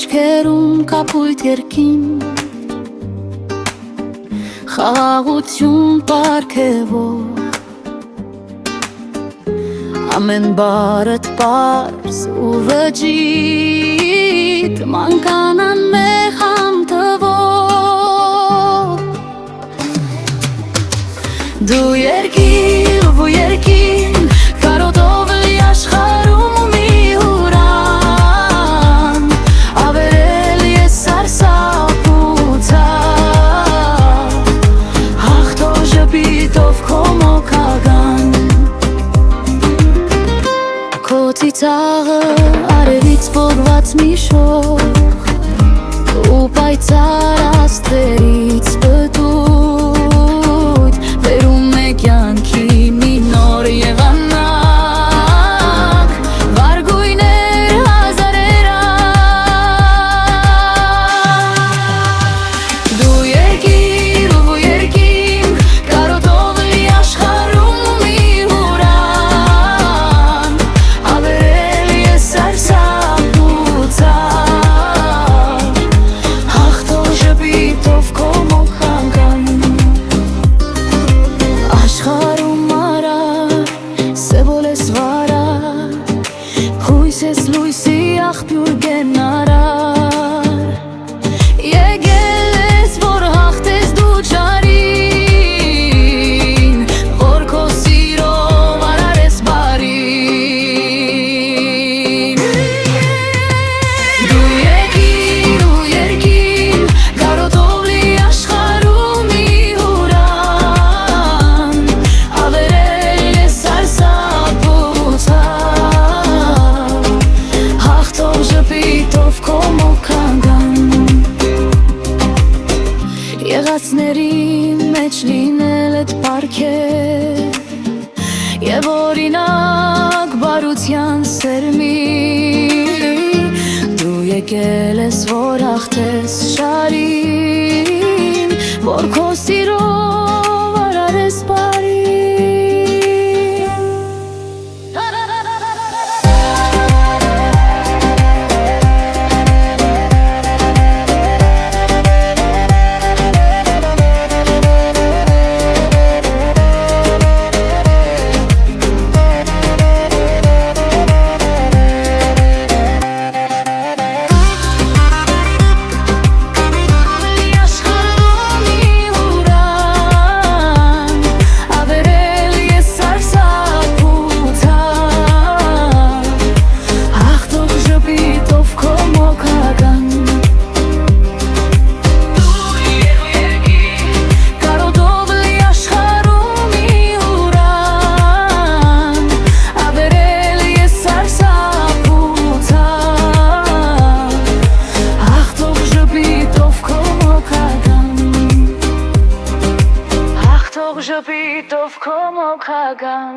աչքերում կապույտ երկին, խաղաղություն պարգևող, ամեն բարդ պարզ ու վճիտ, մանկանան մեխամ թվող։ Դու երկիր ու երկին, կարոտով լի աշխարհում մի ուրան, ավերել ես սարսափությամբ, հաղթող ժպիտով քո մոքագան։ Քո ծիծաղը արևից փորված մի շող, ու պայծառ աստղերից պտույտ, բերում է կյանքի մի նոր եղանակ, վարգույներ հազարերակ։ Դու երկիր ու երկին, կարոտով լի աշխարհում մի ուրան, ավերել ես սարսափությամբ, հաղթող ժպիտով քո մոքագան։ Աշխարհում արար, սևոլ ես վարար, հույս ես լույսի աղբյուր գենարար, եկել ես, որ հաղթես դու չարին, որ քո սիրով արարես բարին։ Դու երկիր ու երկին, կարոտով լի աշխարհում մի ուրան, ավերել ես սարսափությամբ, հաղթող ժպիտով քո մոքագան։ Եղածների մեջ լինել էդ պարգև, և օրինակ բարության սերմի, դու եկել ես, որ հաղթես շարին, որ քո սիրով արարես բարին։ Ժպիտով քո մոքագան։